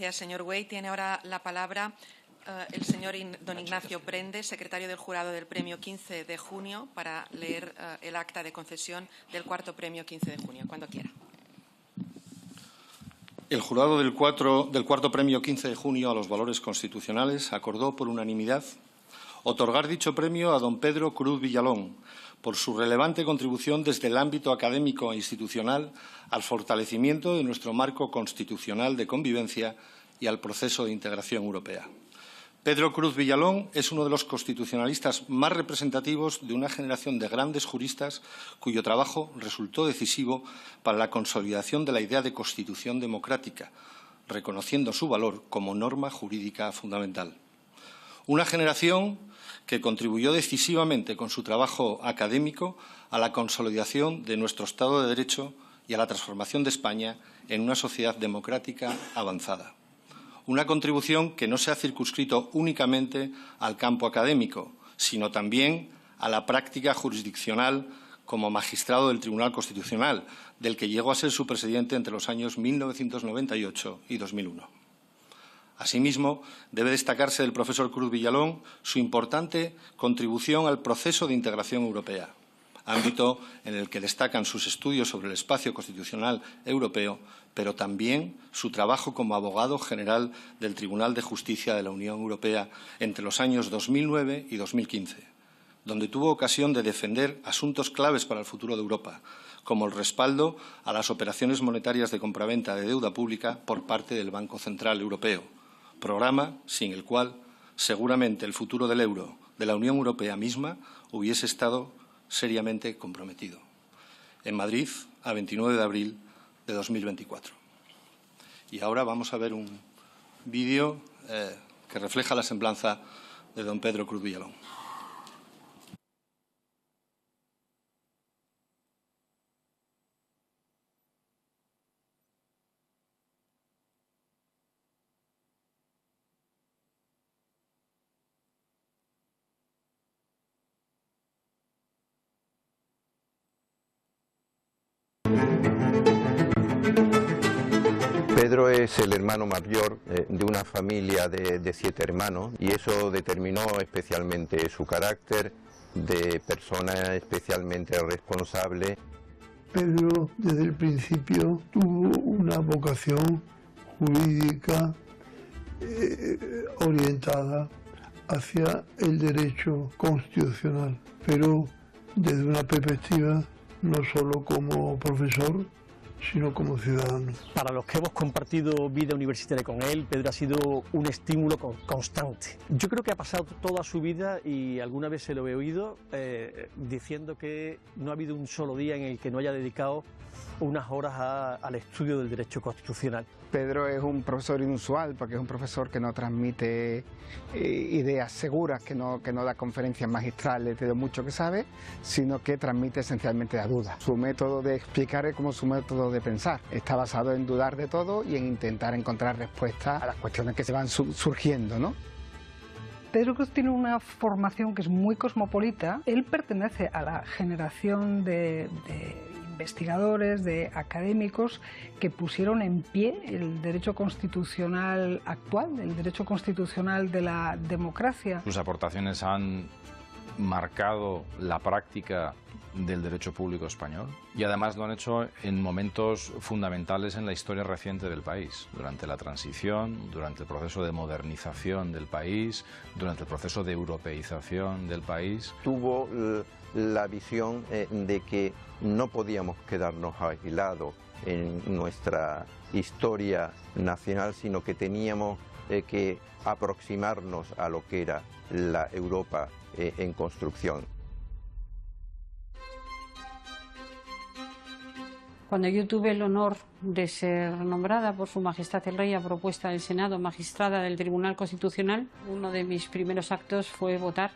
Gracias, señor Way. Tiene ahora la palabra el señor don Ignacio Prendes, secretario del jurado del Premio 15 de junio, para leer el acta de concesión del cuarto Premio 15 de junio, cuando quiera. El jurado del cuarto Premio 15 de junio a los valores constitucionales acordó por unanimidad otorgar dicho premio a don Pedro Cruz Villalón por su relevante contribución desde el ámbito académico e institucional al fortalecimiento de nuestro marco constitucional de convivencia y al proceso de integración europea. Pedro Cruz Villalón es uno de los constitucionalistas más representativos de una generación de grandes juristas cuyo trabajo resultó decisivo para la consolidación de la idea de Constitución democrática, reconociendo su valor como norma jurídica fundamental. Una generación que contribuyó decisivamente con su trabajo académico a la consolidación de nuestro Estado de Derecho y a la transformación de España en una sociedad democrática avanzada. Una contribución que no se ha circunscrito únicamente al campo académico, sino también a la práctica jurisdiccional como magistrado del Tribunal Constitucional, del que llegó a ser su presidente entre los años 1998 y 2001. Asimismo, debe destacarse del profesor Cruz Villalón su importante contribución al proceso de integración europea, ámbito en el que destacan sus estudios sobre el espacio constitucional europeo, pero también su trabajo como abogado general del Tribunal de Justicia de la Unión Europea entre los años 2009 y 2015, donde tuvo ocasión de defender asuntos claves para el futuro de Europa, como el respaldo a las operaciones monetarias de compraventa de deuda pública por parte del Banco Central Europeo, programa sin el cual seguramente el futuro del euro, de la Unión Europea misma, hubiese estado seriamente comprometido. En Madrid, a 29 de abril de 2024. Y ahora vamos a ver un vídeo que refleja la semblanza de don Pedro Cruz Villalón. Pedro es el hermano mayor de una familia de 7 hermanos y eso determinó especialmente su carácter de persona especialmente responsable. Pedro desde el principio tuvo una vocación jurídica orientada hacia el derecho constitucional, pero desde una perspectiva no solo como profesor, sino como ciudadano. Para los que hemos compartido vida universitaria con él, Pedro ha sido un estímulo constante. Yo creo que ha pasado toda su vida, y alguna vez se lo he oído, diciendo que no ha habido un solo día en el que no haya dedicado unas horas al estudio del derecho constitucional. Pedro es un profesor inusual porque es un profesor que no transmite ideas seguras, que no da conferencias magistrales de lo mucho que sabe, sino que transmite esencialmente la duda. Su método de explicar es como su método de pensar. Está basado en dudar de todo y en intentar encontrar respuestas a las cuestiones que se van surgiendo, ¿no? Pedro Cruz tiene una formación que es muy cosmopolita. Él pertenece a la generación de investigadores, de académicos que pusieron en pie el derecho constitucional actual, el derecho constitucional de la democracia. Sus aportaciones han marcado la práctica del derecho público español y además lo han hecho en momentos fundamentales en la historia reciente del país, durante la transición, durante el proceso de modernización del país, durante el proceso de europeización del país. Tuvo la visión de que no podíamos quedarnos aislados en nuestra historia nacional, sino que teníamos que aproximarnos a lo que era la Europa en construcción. Cuando yo tuve el honor de ser nombrada por Su Majestad el Rey a propuesta del Senado magistrada del Tribunal Constitucional, uno de mis primeros actos fue votar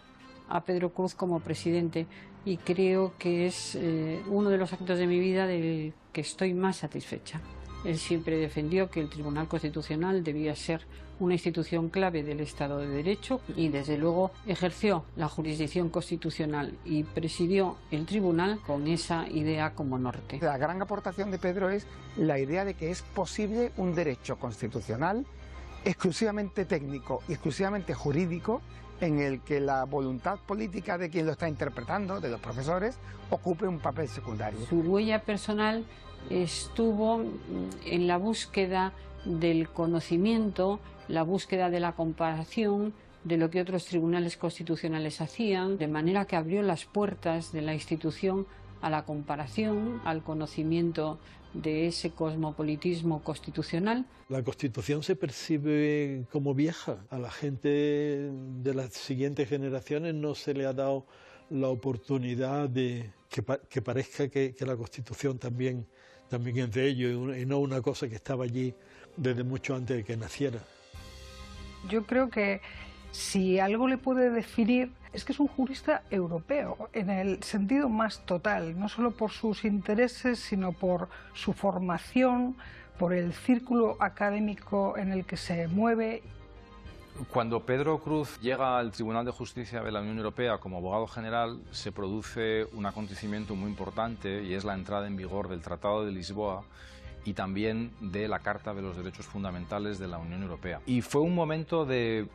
a Pedro Cruz como presidente y creo que es uno de los actos de mi vida del que estoy más satisfecha. Él siempre defendió que el Tribunal Constitucional debía ser una institución clave del Estado de Derecho y desde luego ejerció la jurisdicción constitucional y presidió el tribunal con esa idea como norte. La gran aportación de Pedro es la idea de que es posible un derecho constitucional exclusivamente técnico y exclusivamente jurídico, en el que la voluntad política de quien lo está interpretando, de los profesores, ocupe un papel secundario. Su huella personal estuvo en la búsqueda del conocimiento, la búsqueda de la comparación de lo que otros tribunales constitucionales hacían, de manera que abrió las puertas de la institución a la comparación, al conocimiento de ese cosmopolitismo constitucional. La Constitución se percibe como vieja. A la gente de las siguientes generaciones no se le ha dado la oportunidad de que parezca que la Constitución también es de ellos y no una cosa que estaba allí desde mucho antes de que naciera. Yo creo que si algo le puede definir es que es un jurista europeo, en el sentido más total, no solo por sus intereses, sino por su formación, por el círculo académico en el que se mueve. Cuando Pedro Cruz llega al Tribunal de Justicia de la Unión Europea como abogado general, se produce un acontecimiento muy importante y es la entrada en vigor del Tratado de Lisboa y también de la Carta de los Derechos Fundamentales de la Unión Europea. Y fue un momento de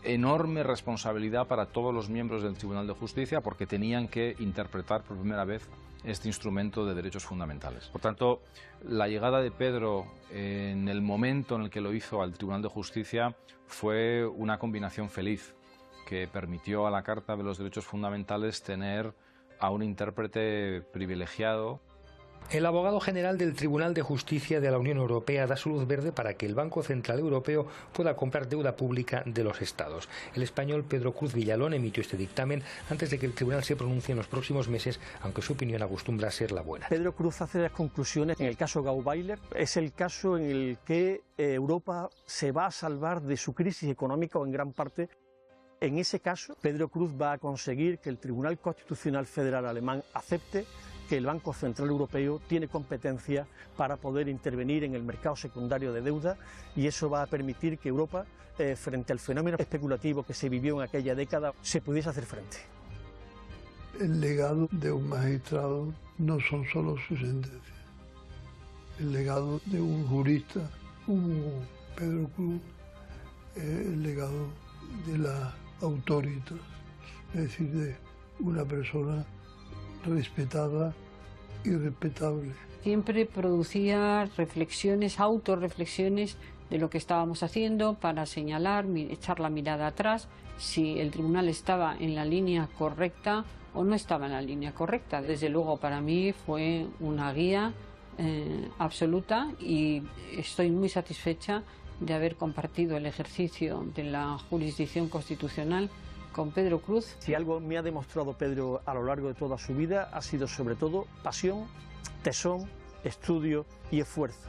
enorme responsabilidad para todos los miembros del Tribunal de Justicia porque tenían que interpretar por primera vez este instrumento de derechos fundamentales. Por tanto, la llegada de Pedro en el momento en el que lo hizo al Tribunal de Justicia fue una combinación feliz que permitió a la Carta de los Derechos Fundamentales tener a un intérprete privilegiado. El abogado general del Tribunal de Justicia de la Unión Europea da su luz verde para que el Banco Central Europeo pueda comprar deuda pública de los Estados. El español Pedro Cruz Villalón emitió este dictamen antes de que el tribunal se pronuncie en los próximos meses, aunque su opinión acostumbra a ser la buena. Pedro Cruz hace las conclusiones en el caso Gauweiler. Es el caso en el que Europa se va a salvar de su crisis económica o en gran parte. En ese caso, Pedro Cruz va a conseguir que el Tribunal Constitucional Federal Alemán acepte que el Banco Central Europeo tiene competencia para poder intervenir en el mercado secundario de deuda y eso va a permitir que Europa, frente al fenómeno especulativo que se vivió en aquella década, se pudiese hacer frente. El legado de un magistrado no son solo sus sentencias. El legado de un jurista como Pedro Cruz es el legado de la autoritas, es decir, de una persona respetada y respetable. Siempre producía reflexiones, autorreflexiones de lo que estábamos haciendo para señalar, echar la mirada atrás, si el tribunal estaba en la línea correcta o no estaba en la línea correcta. Desde luego para mí fue una guía absoluta y estoy muy satisfecha de haber compartido el ejercicio de la jurisdicción constitucional con Pedro Cruz. Si algo me ha demostrado Pedro a lo largo de toda su vida ha sido sobre todo pasión, tesón, estudio y esfuerzo.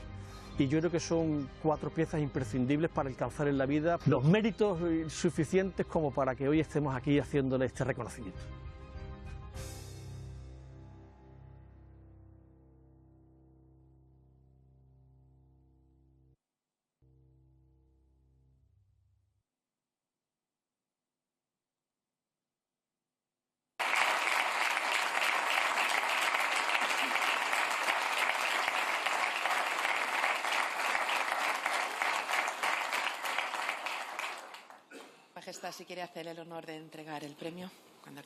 Y yo creo que son 4 piezas imprescindibles para alcanzar en la vida los méritos suficientes como para que hoy estemos aquí haciéndole este reconocimiento. Majestad, si quiere hacer el honor de entregar el premio.